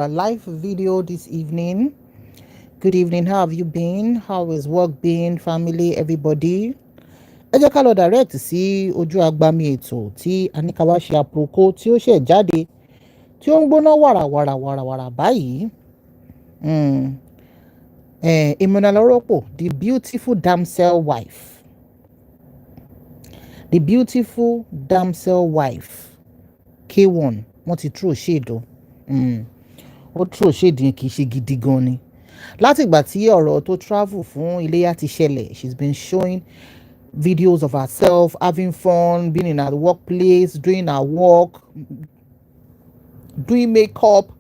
a live video this evening. Good evening. How have you been? How is work been? Family, everybody? Ẹ jẹ́ ká lọ direct sí ojú agbami ètò tí a ní ká wá ṣe àpòkò tí ó ṣẹ̀ jáde tí ó ń gbóná wàràwàrà báyìí. Emmanuela rọ́pò the beautiful damsel wife. The beautiful damsel wife. K1 wọ́n ti throw shade o. Ó throw shade yẹn kì í ṣe gidi gan ni. Láti ìgbà tí ọ̀rọ̀ tó travel fún iléyá ti ṣẹlẹ̀, she's been showing videos of herself having fun, being in her workplace, doing her work, doing makeup,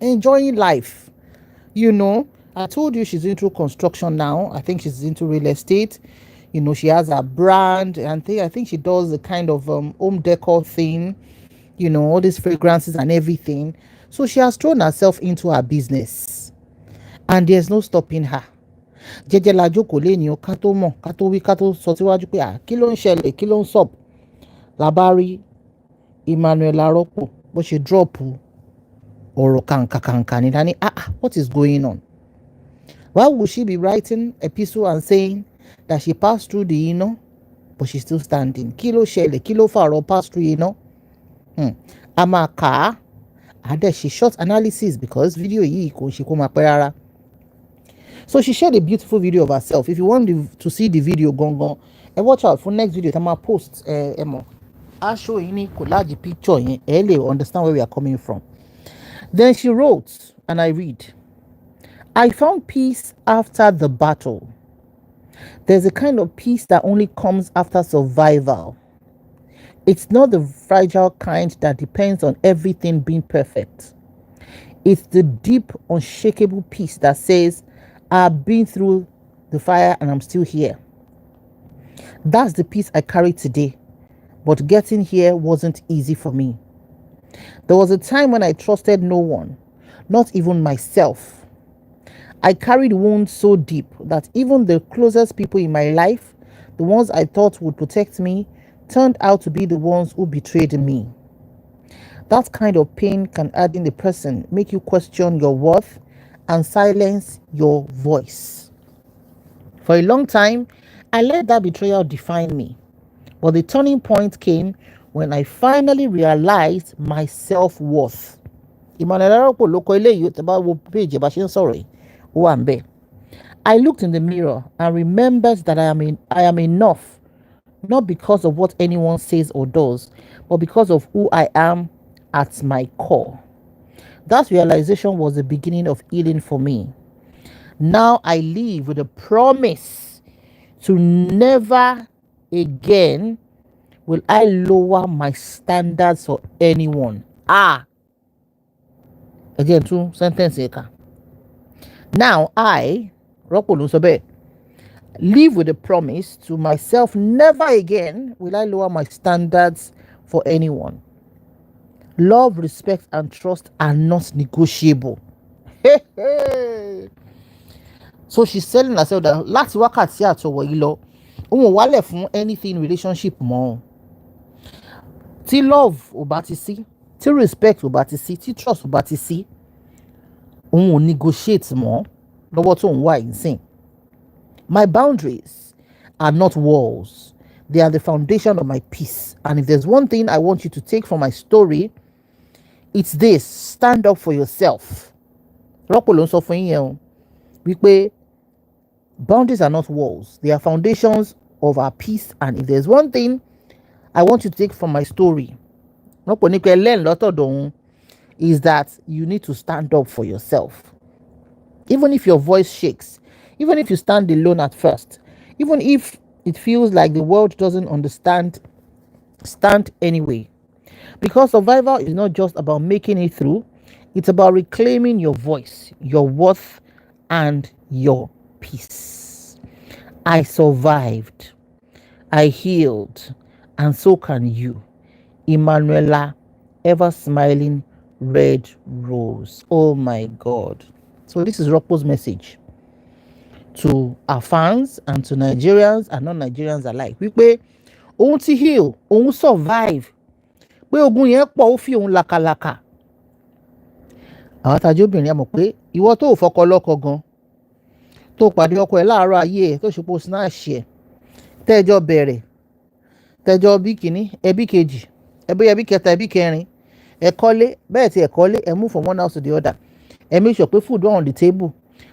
enjoying life. You know, I told you she's into construction now. I think she's into real estate. You know, she has a brand, and I think she does the kind of home decor thing, you know, all these fragrances and everything. So she has thrown herself into her business, and there's no stopping her. Jẹ́jẹ́ la jókòó lẹ́ni o, ká tó mọ̀, ká tó wí, ká tó sọ síwájú pé kí ló ń ṣẹlẹ̀, kí ló ń sọ̀p. La bá rí Emmanuela rọ́pò bó ṣe drop ọ̀rọ̀ kàǹkàǹkà ní dání. What is going on? Why would she be writing epistle and saying that she passed through the but she's still standing? Kí ló ṣẹlẹ̀, kí ló fà ọ̀rọ̀ pass through a máa kà á dẹ̀ ṣe short analysis because video yìí kò ṣe kó máa pẹ́ rárá. So she shared a beautiful video of herself. If you want to see the video, go and watch out for next video. I'm gonna post I'll show you collage picture in understand where we are coming from. Then she wrote, and I read, I found peace after the battle. There's a kind of peace that only comes after survival. It's not the fragile kind that depends on everything being perfect. It's the deep, unshakable peace that says, I've been through the fire and I'm still here. That's the peace I carry today. But getting here wasn't easy for me. There was a time when I trusted no one, not even myself. I carried wounds so deep that even the closest people in my life, the ones I thought would protect me, turned out to be the ones who betrayed me. That kind of pain can harden the person, make you question your worth, and silence your voice. For a long time, I let that betrayal define me. But the turning point came when I finally realized my self-worth. I looked in the mirror and remembered that I am enough, not because of what anyone says or does, but because of who I am at my core. That realization was the beginning of healing for me. Now I live with a promise to never again will I lower my standards for anyone. Again, two sentences. Now I, live with a promise to myself, never again will I lower my standards for anyone. Love, respect, and trust are not negotiable. So she's telling herself that láti wákàtí àtọwọ̀ yìí lọ, òun ò wálẹ̀ fún anything relationship mọ́. Tí love ò bá ti sí, tí respect ò bá ti sí, tí trust ò bá ti sí, òun ò negotiate mọ́ lọ́wọ́ tó ń wá ìsìn. My boundaries are not walls. They are the foundation of my peace. And if there's one thing I want you to take from my story, it's this: stand up for yourself. Rọ́pò ló ń sọ fún yín o wípé boundaries are not walls. They are foundations of our peace. And if there's one thing I want you to take from my story, Rọ́pò ní pé learn lọ́tọ̀dọ̀ òun, is that you need to stand up for yourself. Even if your voice shakes, even if you stand alone at first, even if it feels like the world doesn't understand, stand anyway. Because survival is not just about making it through, it's about reclaiming your voice, your worth, and your peace. I survived, I healed, and so can you. Emmanuela, ever smiling red rose. Oh my God. So this is Rocco's message to our fans and to Nigerians and non-Nigerians alike. Wípé òun ti heal, òun survive. Pé ogun yẹn pọ̀, ó fi òun làkàlàkà. àwọn tajú obìnrin àmọ̀ pé ìwọ tó fọkọ lọ́kọ gan tó pàdé ọkọ ẹ̀ láàárọ̀ ayé ẹ̀ tó ṣepọ̀ snatch ẹ̀ tẹ́jọ́ bẹ̀rẹ̀ tẹ́jọ́ bí kìíní ẹbí kejì ẹbí kẹta ẹbí kẹrin ẹ kọ́lé bẹ́ẹ̀ tí ẹ kọ́lé ẹ move from one house to the other ẹ make sure pé food wà on the table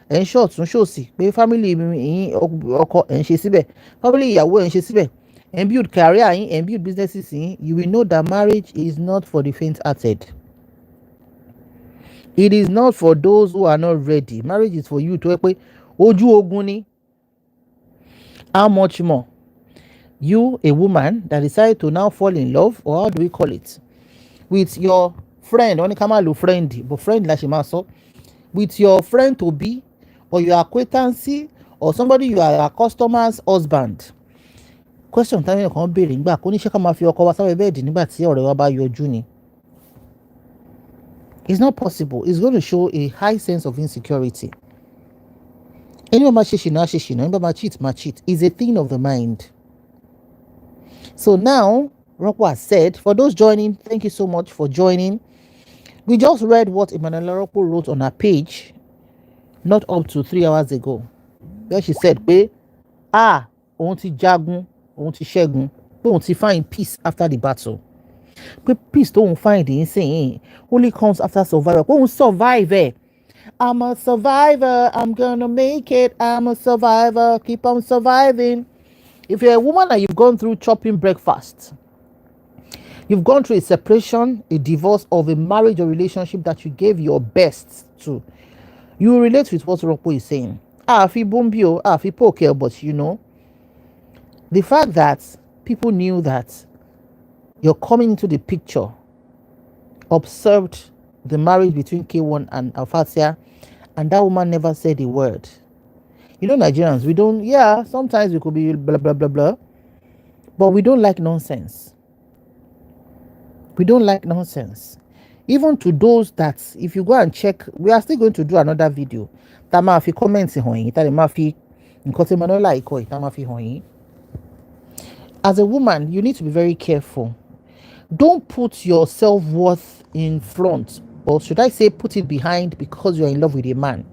ẹ ń ṣọ̀tún ṣòsì pé family yín ọkọ ẹ ń ṣe síbẹ̀ family ìyàwó ẹ ń ṣe síbẹ̀ ẹ ń build career yín ẹ ń build businesses yín. You will know that marriage is not for the faint-hearted. It is not for those who are not ready. Marriage is for you tó ẹ pé ojú ogun ni. How much more you, a woman that decide to now fall in love, or how do we call it, with your friend, wọ́n ní ká má lo friend but friend la ṣe máa sọ, with your friend to be or your acquaintance or somebody you are a customer's husband. Question táwọn èèyàn kan béèrè nígbà kó níṣẹ́ ká máa fi ọkọ wa sábẹ́ bẹ́ẹ̀dì nígbà tí ọ̀rẹ́ wa bá yọjú ni. It's not possible. It's going to show a high sense of insecurity. Ẹni máa ṣe ṣìnà ṣe ṣìnà, ẹni máa cheat. It's a thing of the mind. So now, Rokpo has said, for those joining, thank you so much for joining. We just read what Emmanuela Rokpo wrote on her page not up to 3 hours ago. Where she said, pé òun ti jagun, òun ti ṣẹ́gun, pé òun ti find peace after the battle. Pé peace tóun find insane only comes after survival. Pé òun survive. I'm a survivor, I'm gonna make it, I'm a survivor, keep on surviving. If you're a woman and you've gone through chopping breakfast, you've gone through a separation, a divorce of a marriage or relationship that you gave your best to, you will relate with what Rokpo is saying. Fi bombio, fi poke, but you know, the fact that people knew that you're coming into the picture, observed the marriage between K1 and f1ŕ, and that woman never said a word. You know, Nigerians, we don't, sometimes we could be blah, blah, blah, blah, but we don't like nonsense. We don't like nonsense. Even to those that, if you go and check, we are still going to do another video. Tá máa fi comments hàn yín, tá máa fi nǹkan tí Emmanuela ikọ̀ yìí tá máa fi hàn yín. As a woman, you need to be very careful. Don't put your self-worth in front, or should I say put it behind because you're in love with a man.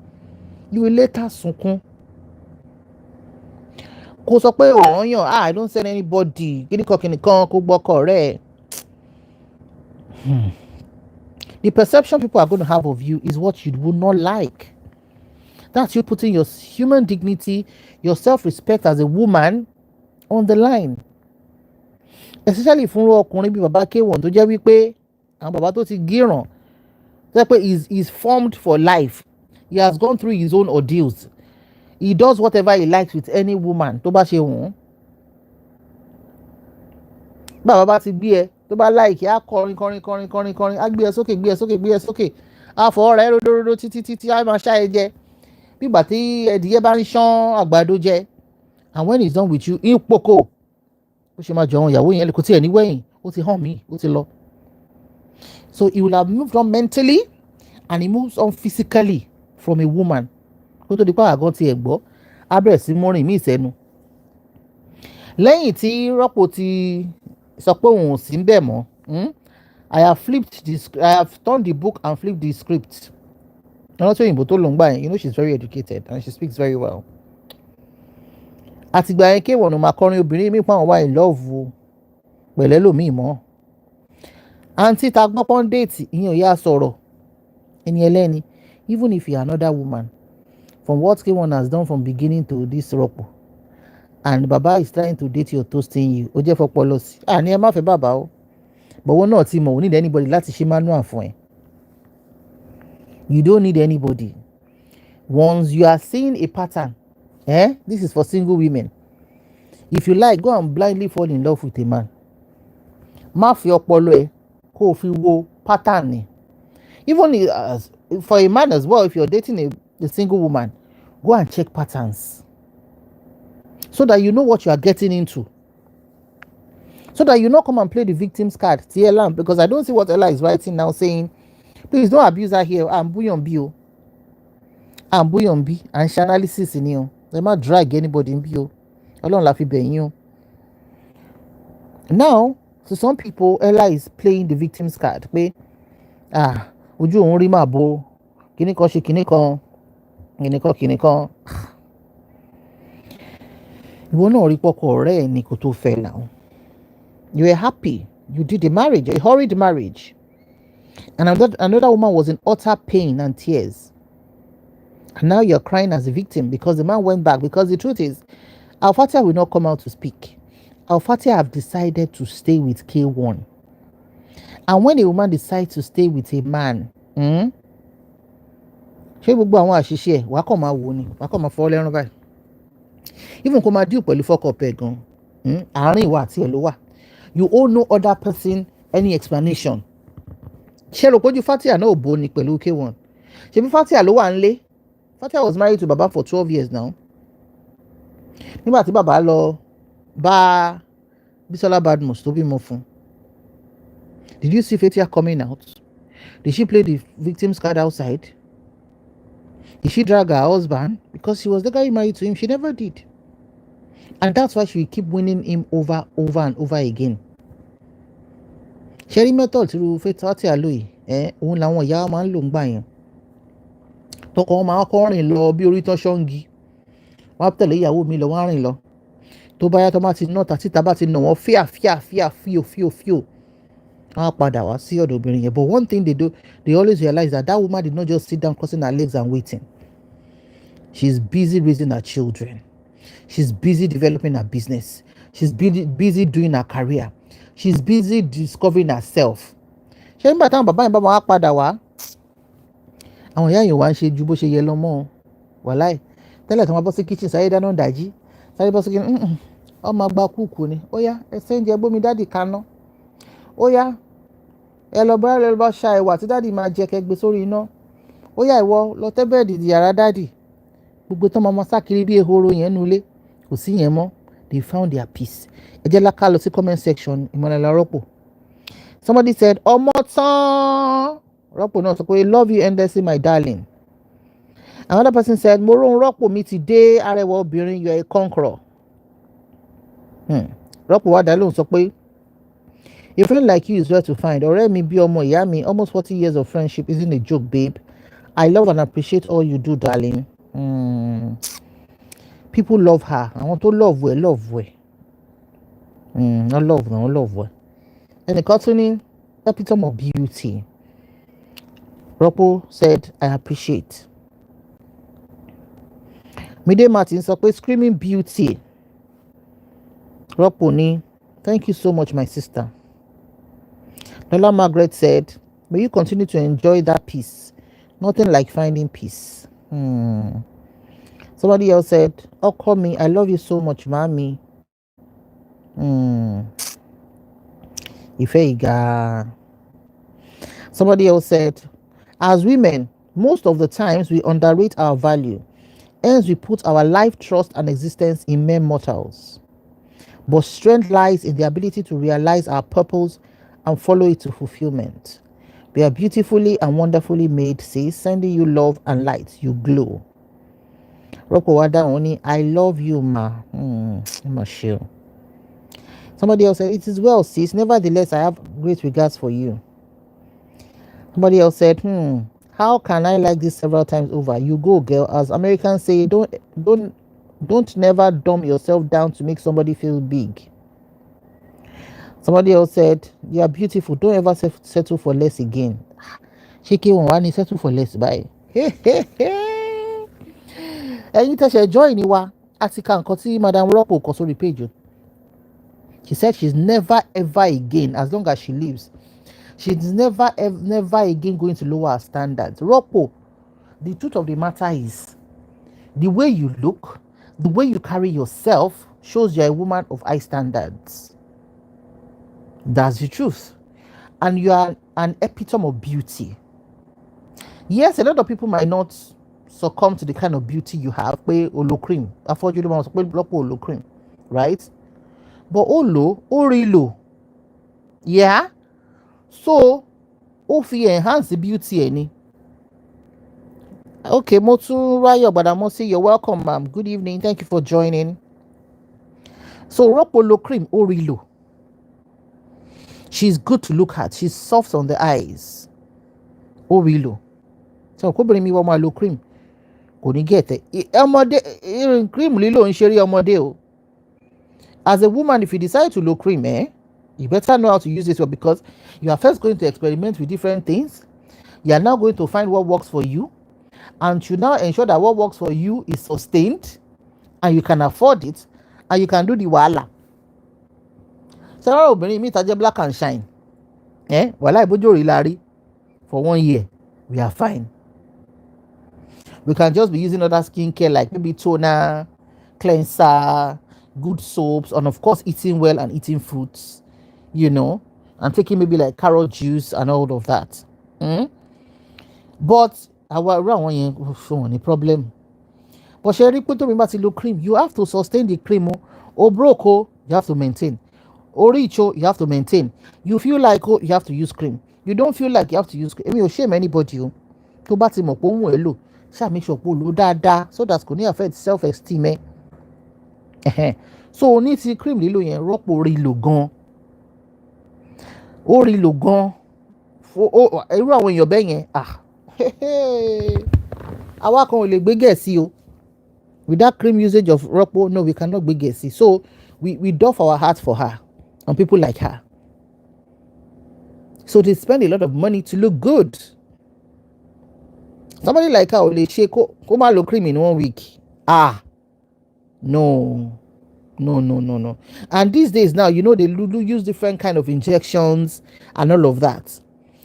You will later sunkún. Kò sọ pé ọ̀ràn yàn, I don't send anybody, kìnìkan kò gbọ́kọ̀ rẹ̀. The perception people are going to have of you is what you would not like. That's you putting your human dignity, your self-respect as a woman on the line. Especially fún ọkùnrin bí bàbá K1 tó jẹ́ wípé àwọn bàbá tó ti gíràn, tó jẹ́ pé he's formed for life. He has gone through his own ordeals. He does whatever he likes with any woman tó bá ṣe wọ́n. Bàbá bá ti gbé ẹ tó bá láìkí á kọrin á gbé ẹ sókè á fọwọ́ rẹ̀ ródóródó títí á máa ṣá ẹ jẹ bí ìgbà tí ẹdìyẹ bá ń ṣán àgbàdo jẹ. And when he's done with you, ń poko ó ṣe máa jọ àwọn ìyàwó yẹn lè kó tí ẹ ní wẹ̀yìn ó ti hàn mí ó ti lọ. So he will have moved on mentally and he moves on physically from a woman. Kó tó di pa àgọ́ ti ẹ̀ gbọ́ á bẹ̀rẹ̀ sí mọ́rin mí ìsẹ́nu. Lẹ́yìn tí Rokpo ti sọ pé òun ò sí ń bẹ̀ mọ́, I have turned the book and flipped the script. Ọ̀nà tí òyìnbó tó lò ń gbà yẹn, you know she's very educated and she speaks very well. Àtìgbà yẹn K1 máa kọrin obìnrin mi pa àwọn wà in love pẹ̀lẹ́ lòmíì mọ́. Àǹtí ta gbọ́ pọ́n déètì ìyẹn ò yá sọ̀rọ̀ ẹni ẹlẹ́ni, even if you are another woman, from what K1 has done from beginning to this Rokpo, and baba is trying to date you or toasting you, ó jẹ́ fọpọlọ sí. Ní ẹ má fẹ́ bàbá o, bọ̀wọ́ náà ti mọ̀ ò need anybody láti ṣe manual fún ẹ. You don't need anybody. Once you are seeing a pattern, this is for single women. If you like, go and blindly fall in love with a man. Má fi ọpọlọ ẹ kó o fi wo pattern ni. Even for a man as well, if you're dating a single woman, go and check patterns so that you know what you are getting into. So that you not come and play the victim's card, TLM, because I don't see what Ella is writing now saying, please don't abuse her here. I'm bouillon B. I'm bouillon B. And she analysis in you. They might drag anybody in B. Alone la fi bẹ̀yìn o. Now, to some people, Ella is playing the victim's card. Pé, ojú òun rí màbo, kíní kan ṣe kíní kan kíní kan. Ìwọ náà rí pọ́kọ ọ̀rẹ́ ẹ̀ ní kó tó fẹ́ now. You were happy. You did a marriage, a hurried marriage. And another woman was in utter pain and tears. And now you're crying as a victim because the man went back. Because the truth is, Al-Fatia will not come out to speak. Al-Fatia have decided to stay with K1. And when a woman decides to stay with a man, ṣé gbogbo àwọn àṣìṣe ẹ̀ wàá kàn máa wò ni, wàá kàn máa fọwọ́ lẹ́rán báyìí. Even kó máa deal pẹ̀lú fọ́kọ̀pẹ̀ gan, àárín ìwà àti ẹ̀ ló wà. You owe no other person any explanation. Ṣé rò pójú Fatia náà ò bó ni pẹ̀lú K1? Ṣebí Fatia ló wà nílé? Fatia was married to Baba for 12 years now. Nígbà tí bàbá lọ bá Bisola Badmus tó bímọ fún. Did you see Fatia coming out? Did she play the victim's card outside? Did she drag her husband? Because she was the guy married to him. She never did. And that's why she will keep winning him over and over again. Ṣẹ́rí method tí Fatia lò yìí, òun làwọn ìyá máa ń lò ń gbà yẹn. Tọkọ wọn máa kọ́ rìn lọ bí orí tán ṣọ́ngi. Wọ́n á tẹ̀lé ìyàwó mi lọ, wọ́n á rìn lọ. Tó bá yá tó bá ti ná tàtítà bá ti nà wọ́n fíò. Wọ́n á padà wá sí ọ̀dọ̀ obìnrin yẹn. But one thing they do, they always realize that woman did not just sit down crossing her legs and waiting. She's busy raising her children. She's busy developing her business. She's busy doing her career. She's busy discovering herself. Ṣé nígbà táwọn bàbá yẹn bá wọn á padà wá? Àwọn ìyá yẹn wá ń ṣe ju bó ṣe yẹ lọ mọ́ wàláì. Tẹ́lẹ̀ tí wọ́n bọ́ sí kitchen sáré dáná dàjí. Sáré bọ́ sí kitchen ọmọ àgbà kúkú ni. Ó yá ẹsẹ̀ ń jẹ gbómi dádì kaná. Ó yá ẹ lọ bá ṣa ẹ̀wà tí dádì máa jẹ kẹgbẹ́ sórí iná. Ó yá ìwọ lọ tẹ́ bẹ́ẹ̀dì di yàrá dádì. Gbogbo tán máa sákiri bí ehoro yẹn nulẹ̀ kò sí yẹn mọ́. They found their peace. Ẹ jẹ́ láká lọ sí comment section Emmanuela Rọ́pò. Somebody said ọmọ tán. Rọ́pò náà sọ pé love you endlessly my darling. Another person said mo rohun Rọ́pò mi ti dé arẹwà obìnrin, you are a conqueror. Rọ́pò wá dá lóhùn sọ pé a friend like you is rare to find. Ọ̀rẹ́ mi bí ọmọ ìyá mi, almost 40 years of friendship isn't a joke, babe. I love and appreciate all you do, darling. People love her. Àwọn tó love ẹ. Wọ́n love ẹ. Ẹnìkan tún ní epitome of beauty. Rọ́pò said, I appreciate. Mide Martin sọ pé screaming beauty. Rọ́pò ní, thank you so much, my sister. Lola Margaret said, may you continue to enjoy that peace. Nothing like finding peace. Somebody else said, oh, call me. I love you so much, mommy. Ifeiga. Somebody else said, as women, most of the times we underrate our value. Hence, we put our life, trust, and existence in mere mortals. But strength lies in the ability to realize our purpose and follow it to fulfillment. We are beautifully and wonderfully made, sis, sending you love and light. You glow. Roko Wada Oni, I love you, ma. Somebody else said, it is well, sis. Nevertheless, I have great regards for you. Somebody else said, how can I like this several times over? You go, girl. As Americans say, don't never dumb yourself down to make somebody feel big. Somebody else said, you are beautiful. Don't ever settle for less again. Shiki won't settle for less. Bye. Ẹ̀yin tẹ̀sẹ̀ join ni wa àti ka nǹkan tí Madam Rọ́pò kọ sórí page. She said she's never ever again, as long as she lives, she's never again going to lower her standards. Rọ́pò, the truth of the matter is, the way you look, the way you carry yourself shows you're a woman of high standards. That's the truth. And you are an epitome of beauty. Yes, a lot of people might not succumb to the kind of beauty you have. Pé olo cream. Afọ́jú ló máa sọ pé lọ́pọ̀ olo cream. Right? But olo, orilo. Yeah? So, ó fi enhance beauty ẹ̀ ni. Okay, Motu Badamosi, you're welcome, ma'am. Good evening. Thank you for joining. So, Ropolo cream, orilo. She's good to look at. She's soft on the eyes. Orilo. So kó bìnrin mi wọ́n máa lo cream kò ní gẹ̀tẹ̀ ọmọdé cream lílò ń ṣeré ọmọdé o. As a woman, if you decide to lo cream, you better know how to use it well, because you are first going to experiment with different things. You are now going to find what works for you, and you now ensure that what works for you is sustained and you can afford it and you can do the wahala. Sarah obìnrin mi ta jẹ́ black and shine. Wàhálà ìbójú òrì la rí for 1 year. We are fine. We can just be using other skincare like maybe toner, cleanser, good soaps, and of course eating well and eating fruits, and taking maybe like carrot juice and all of that. But around any problem. But Sherry put to me cream. You have to sustain the cream. Broke, you have to maintain. Rich, you have to maintain. You feel like you have to use cream. You don't feel like you have to use cream. I mean, you shame anybody. To bati mo po elo. Sha make sure po lo dáadáa so that kò ní affect self-esteem. So ní ti cream lílò yẹn rọ́pò rí lò gan. Ó rí lò gan. Irú àwọn èèyàn bẹ́ẹ̀ yẹn àwa kan ò lè gbé gẹ̀ẹ́sì o. With that cream usage of rọ́pò, no, we cannot gbé gẹ̀ẹ́sì. So we doff our heart for her and people like her. So they spend a lot of money to look good. Somebody like her will say, "Ko ma lo cream in 1 week." No. And these days now, they use different kind of injections and all of that.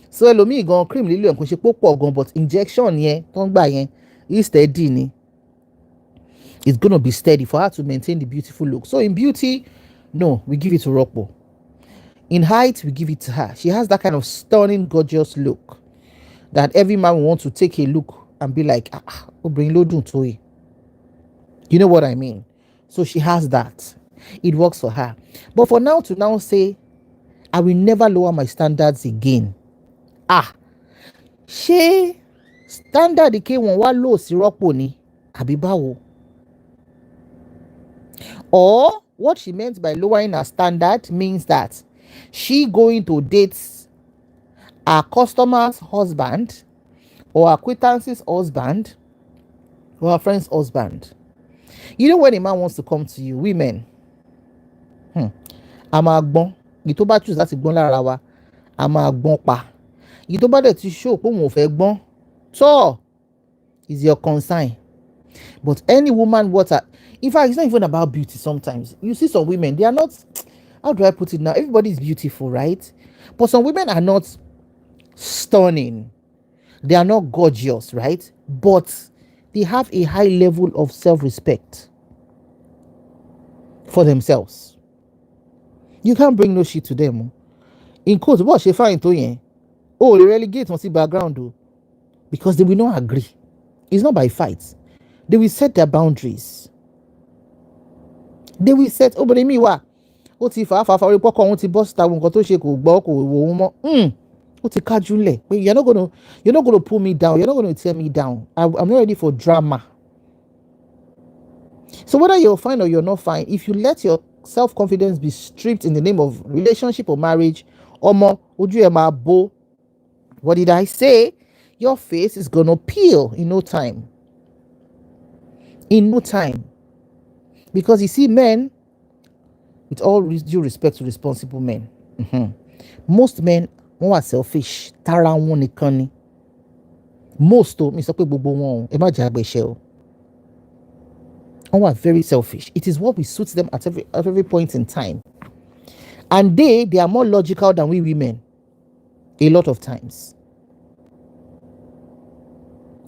So elomi gan cream lilo en ko se púpọ̀ gan, but injection yẹn ton gba yẹn is steady ni. It's going to be steady for her to maintain the beautiful look. So in beauty, no, we give it to Rocco. In height, we give it to her. She has that kind of stunning, gorgeous look that every man will want to take a look and be like, bring lodun to it. You know what I mean? So she has that. It works for her. But for now to now say, I will never lower my standards again. Ṣé standard K1 wá lò sí Rọ́pò ni àbí báwo? Or what she meant by lowering her standard means that she going to date her customer's husband or acquaintance's husband or her friend's husband. When a man wants to come to you, women, a máa gbọ́n. Èyí tó bá choose láti gbọ́n lára wa, a máa gbọ́n pa. Èyí tó bá dẹ̀ ti show pé òun ò fẹ́ gbọ́n, so is your concern. But any woman, in fact, it's not even about beauty sometimes. You see some women, they are not, how do I put it now? Everybody is beautiful, right? But some women are not stunning. They are not gorgeous, right? But they have a high level of self-respect for themselves. You can't bring no shit to them. In quotes, what she find to you? They relegate on the background, because they will not agree. It's not by fights. They will set their boundaries. They will set, but me wa. Ó ti fa orí pọ́kọ òun ti bọ́ síta nǹkan tó ṣe kò gbọ́ kò wò ó mọ́. Ó ti kájú lẹ̀. You're not gonna pull me down. You're not gonna tear me down. I'm not ready for drama. So whether you're fine or you're not fine, if you let your self-confidence be stripped in the name of relationship or marriage, omo ojú ẹ máa bó. What did I say? Your face is gonna peel in no time. In no time. Because you see, men, with all due respect to responsible men, most men are selfish. Tara wọn nìkan ni. Most mi sọ pé gbogbo wọn ẹ má jẹ́ àgbẹ̀ṣẹ̀ o. Wọ́n are very selfish. It is what we suit them at every point in time. And they are more logical than we women. A lot of times.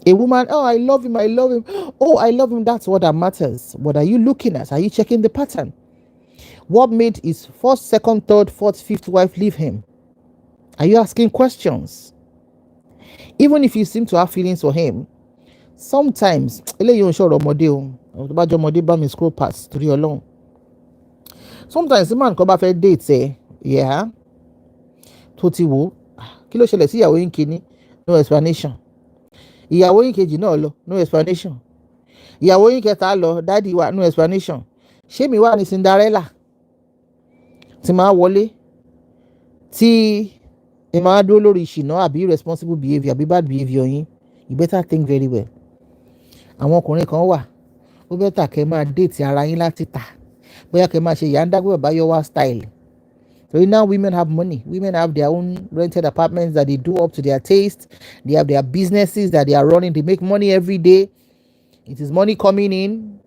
A woman, I love him. Oh, I love him. That's what that matters. What are you looking at? Are you checking the pattern? What made his first, second, third, fourth, fifth wife leave him? Are you asking questions? Even if you seem to have feelings for him, sometimes, scroll past to alone. Sometimes the man come back for date say, yeah, Toti wo, kí ló ṣẹlẹ̀ sí ìyàwó yín kíní, no explanation. Ìyàwó yín kejì náà lọ, no explanation. Ìyàwó yín kẹta lọ, daddy wa, no explanation. Ṣé mi wà ní Cinderella tí máa wọlé tí ẹ máa dúró lórí ìṣìnà àbí irresponsible behaviour àbí bad behaviour yín? you better think very well. Àwọn ọkùnrin kan wà ó better kẹ́ máa date ara yín láti tà bóyá kẹ́ máa ṣe yàndágbé bàbá yọwá style. So now women have money. Women have their own rented apartments that they do up to their taste. They have their businesses that they are running. They make money every day. It is money coming in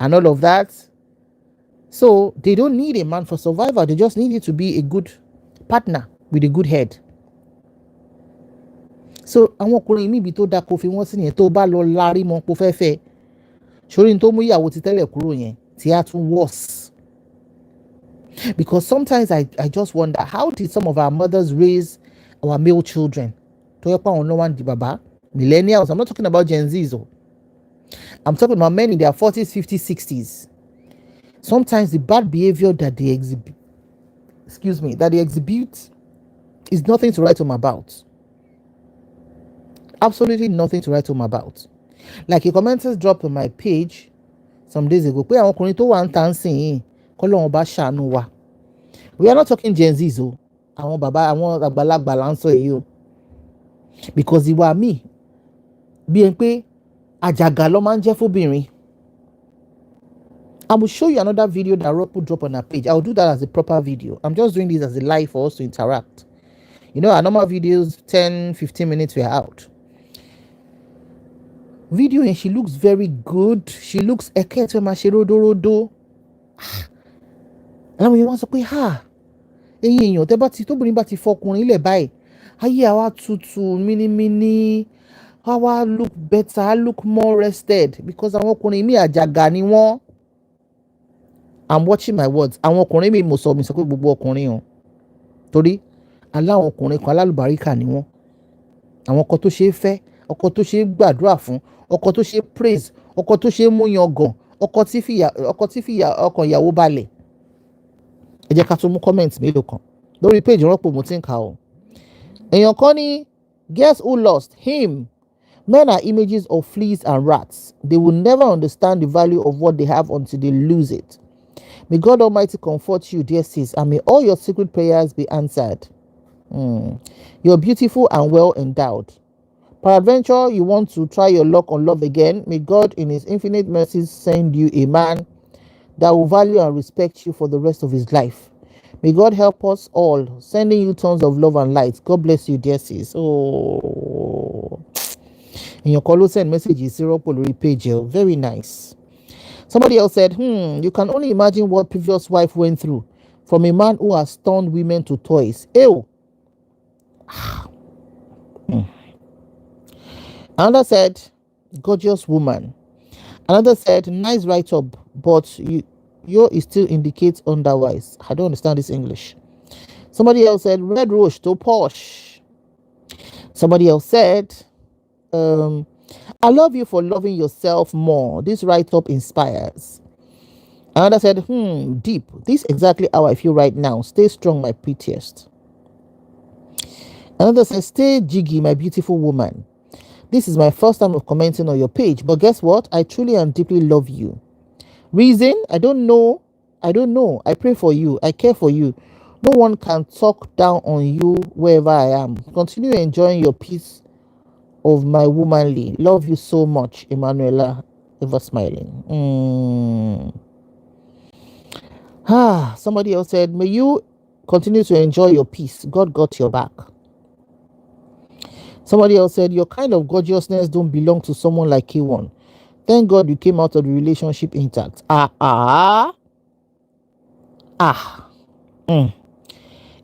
and all of that. So they don't need a man for survival. They just need it to be a good partner with a good head. So àwọn ọkùnrin mi bí tó dá kó fi wọ́n sí yẹn tó bá lọ lárí mọ́ kó fẹ́ fẹ́ ṣorí tó mú ìyàwó ti tẹ́lẹ̀ kúrò yẹn tí á tún worse. Because sometimes I just wonder, how did some of our mothers raise our male children? Millennials. I'm not talking about Gen Zs. I'm talking about men in their 40s, 50s, 60s. Sometimes the bad behavior that they exhibit, is nothing to write home about. Absolutely nothing to write home about. Like a commenters dropped on my page some days ago. We are not talking Gen Zs, because ìwà mi bí ẹn pé àjàgà ló máa ń jẹ́ fóbìnrin. I will show you another video that Roku dropped on her page. I will do that as a proper video. I'm just doing this as a live for us to interact. You know, our normal videos, 10, 15 minutes, we are out. Video and she looks very good. She looks rodo. And when you want to say, èèyàn tẹ́ bá ti tóbìnrin bá ti fọkùnrin ilẹ̀ báyìí ayé àwa tutù mini àwa look better, look more rested, because àwọn ọkùnrin mi àjàgà ni wọ́n. I'm watching my words. Àwọn ọkùnrin mi mo sọ pé gbogbo ọkùnrin o torí aláwọn ọkùnrin kan alálùbáríkà ni wọ́n. Àwọn ọkọ tó ṣe é fẹ́, ọkọ tó ṣe é gbàdúrà fún, ọkọ tó ṣe é praise, ọkọ tó ṣe é mú yangàn, ọkọ tí fìyà ọkàn ìyàwó balẹ̀. Ẹ jẹ́ ká tún mú comment mélòó kan lórí page rọ́pò mo ti ń kà ó. Èèyàn kan ní, guess who lost him? Men are images of fleas and rats. They will never understand the value of what they have until they lose it. May God Almighty comfort you, dear sis, and may all your secret prayers be answered. You're beautiful and well endowed. Peradventure, you want to try your luck on love again. May God in his infinite mercies send you a man that will value and respect you for the rest of his life. May God help us all, sending you tons of love and light. God bless you, dear sis. Oh, in your call, send messages, page. Very nice. Somebody else said, you can only imagine what previous wife went through from a man who has turned women to toys. Ew. Another said, gorgeous woman. Another said, nice write-up, but your still indicates otherwise. I don't understand this English. Somebody else said, red rose to posh. Somebody else said, I love you for loving yourself more. This write-up inspires. Another said, deep. This is exactly how I feel right now. Stay strong, my prettiest. Another said, stay jiggy, my beautiful woman. This is my first time of commenting on your page, but guess what? I truly and deeply love you. Reason? I don't know. I pray for you. I care for you. No one can talk down on you wherever I am. Continue enjoying your peace of my womanly. Love you so much, Emmanuela, ever smiling. Somebody else said, may you continue to enjoy your peace. God got your back. Somebody else said, your kind of gorgeousness don't belong to someone like KWAM. Thank God you came out of the relationship intact.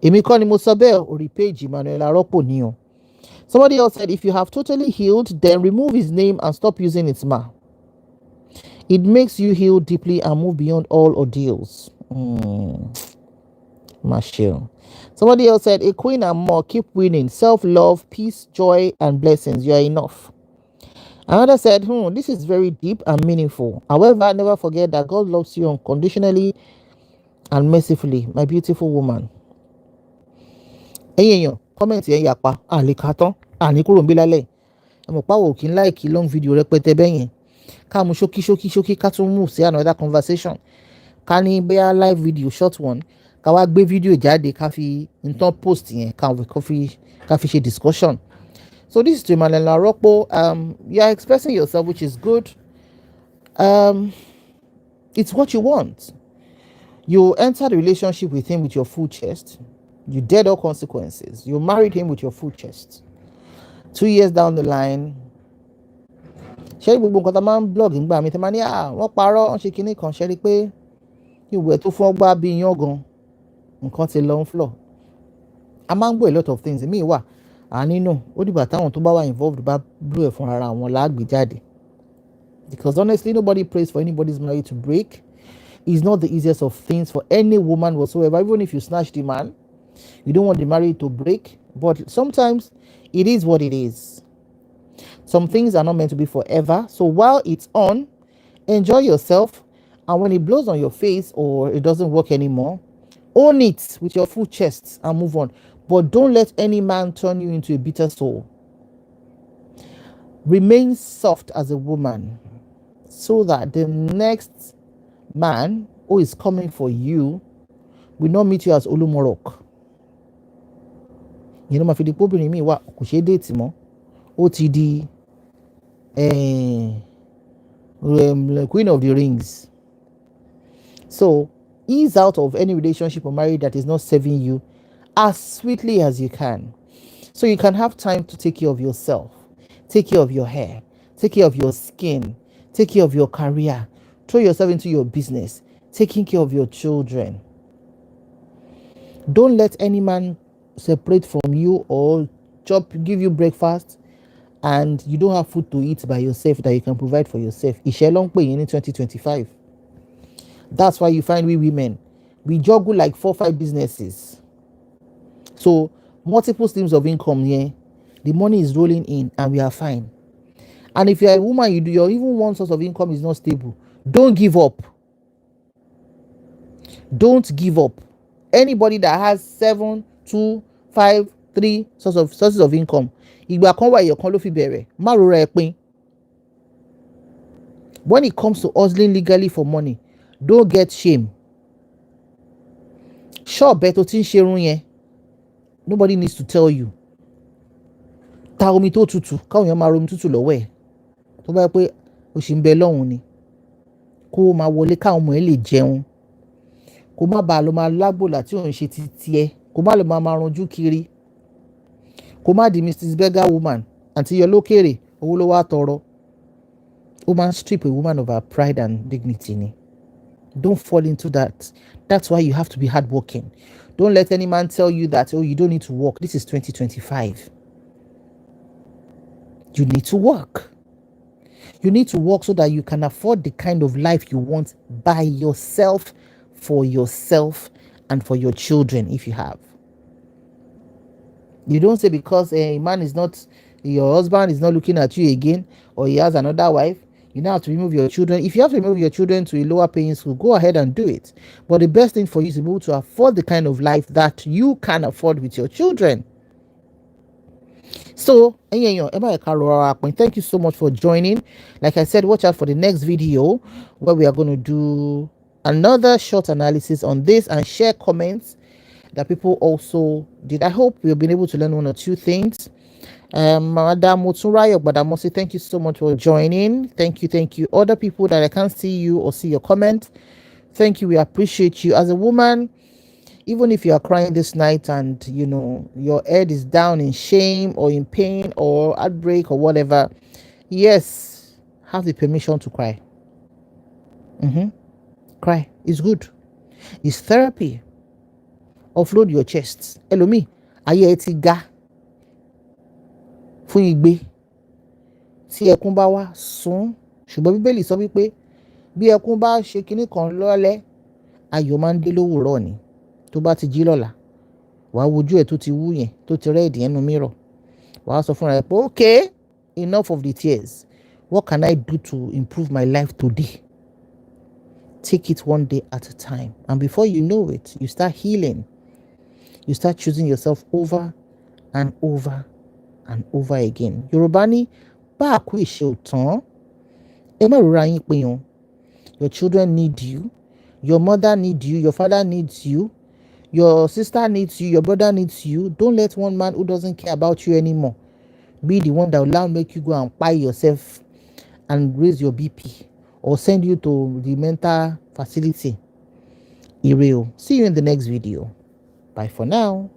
Èmi kọ́ ni mo sọ bẹ́ẹ̀ orí page Emmanuela rọ́pò ni o. Somebody else said, if you have totally healed, then remove his name and stop using its ma. It makes you heal deeply and move beyond all ordeals. Michelle. Somebody else said, a queen and more, keep winning. Self-love, peace, joy, and blessings. You are enough. Another said, this is very deep and meaningful. However, never forget that God loves you unconditionally and mercifully, my beautiful woman. Ẹ̀yin comment yẹn yapa, lè ka tán, ní kúrò nbí lálẹ́. Ẹ mọ̀ páwọ̀ kí n like long video rẹpẹtẹ bẹ́yẹn. Ká mú ṣókí ká tún move sí another conversation. Ká ní bẹ́ẹ̀ live video short one. Ká wá gbé video jáde ká fi nǹkan post yẹn ká fi ṣe discussion. So this is to Emmanuela Rokpo. You are expressing yourself, which is good. It's what you want. You enter the relationship with him with your full chest. You dared all consequences. You married him with your full chest. 2 years down the line, ṣé gbogbo nǹkan tá máa ń blog ń gbà mí tẹ́ máa ní wọ́n parọ́ wọ́n ṣe kinní kan ṣe rí pé ìwẹ̀ tó fún ọgbà bí iyán gan nǹkan ti lọ ń flọ̀. A máa ń gbọ́ a lot of things. Èmi wà nínú ó dìgbà táwọn tó bá wà involved bá blow ẹ̀ fún ara wọn láàgbé jáde. Because honestly, nobody prays for anybody's marriage to break. It's not the easiest of things for any woman whatsoever. Even if you snatch the man, you don't want the marriage to break. But sometimes it is what it is. Some things are not meant to be forever. So while it's on, enjoy yourself. And when it blows on your face or it doesn't work anymore, own it with your full chest and move on. But don't let any man turn you into a bitter soul. Remain soft as a woman so that the next man who is coming for you will not meet you as Olumorok. You know, my Filippo bring me what kò date mo. OTD Queen of the Rings. So ease out of any relationship or marriage that is not serving you as sweetly as you can. So you can have time to take care of yourself, take care of your hair, take care of your skin, take care of your career, throw yourself into your business, taking care of your children. Don't let any man separate from you or give you breakfast and you don't have food to eat by yourself that you can provide for yourself. Ìṣẹ́ ló ń pè yín ní 2025. That's why you find we women, we juggle like 4-5 businesses. So multiple streams of income here. The money is rolling in and we are fine. And if you're a woman, your even one source of income is not stable. Don't give up. Don't give up. Anybody that has 7, 2, 5, 3 sources of income, ìgbà kan wà èèyàn kan ló fi bẹ̀rẹ̀, má rora ẹ pin. When it comes to hustling legally for money, don't get shame. Ṣọ́ọ̀bẹ tó ti ń ṣerun yẹn, nobody needs to tell you. Ta omi tó tutù, káwọn èèyàn máa romi tútù lọ́wọ́ ẹ̀. Tó bá yẹ pé o ṣì ń bẹ lọ́hùn ni, kó o máa wọlé káwọn ọmọ ẹ lè jẹun. Kó má bàa lọ máa lágbòlà tí ò ń ṣe ti tiẹ̀. Kó má lọ máa ranjú kiri. Kó má di Mrs. Beggar woman àti yọ lókèrè owó ló wá tọrọ. Ó máa ń strip a woman of her pride and dignity ni. Don't fall into that. That's why you have to be hardworking. Don't let any man tell you that, you don't need to work. This is 2025. You need to work. You need to work so that you can afford the kind of life you want by yourself, for yourself, and for your children if you have. You don't say because a man is not, your husband is not looking at you again, or he has another wife, you now have to remove your children. If you have to remove your children to a lower paying school, go ahead and do it. But the best thing for you is to be able to afford the kind of life that you can afford with your children. So, thank you so much for joining. Like I said, watch out for the next video where we are going to do another short analysis on this and share comments that people also did. I hope we've been able to learn 1 or 2 things. Madam Motsunrayo Badamosi, thank you so much for joining. Thank you. Other people that I can't see you or see your comment, thank you. We appreciate you. As a woman, even if you are crying this night and your head is down in shame or in pain or heartbreak or whatever, yes, have the permission to cry. Cry. It's good. It's therapy. Offload your chest. Elomi, ayé ẹ ti ga fún igbe. Tí ẹkún bá wá sún, ṣùgbọ́n Bíbélì sọ wípé bí ẹkún bá ṣe kinní kan lọ́lẹ̀, ayọ̀ máa ń dé lówùúrọ̀ ni. Tó bá ti jí lọ́la, wàá wojú ẹ̀ tó ti wú yẹn, tó ti rẹ́ẹ̀dì ẹnu mirror. Wàá sọ fúnra ẹ pé okay, enough of the tears. What can I do to improve my life today? Take it one day at a time. And before you know it, you start healing. You start choosing yourself over and over and over again. Yorùbá ní bá àkú ìṣe ò tán, ẹ má rora yín pin o. Your children need you. Your mother needs you. Your father needs you. Your sister needs you. Your brother needs you. Don't let one man who doesn't care about you anymore be the one that will now make you go and buy yourself and raise your BP or send you to the mental facility. Ire o. See you in the next video. Bye for now.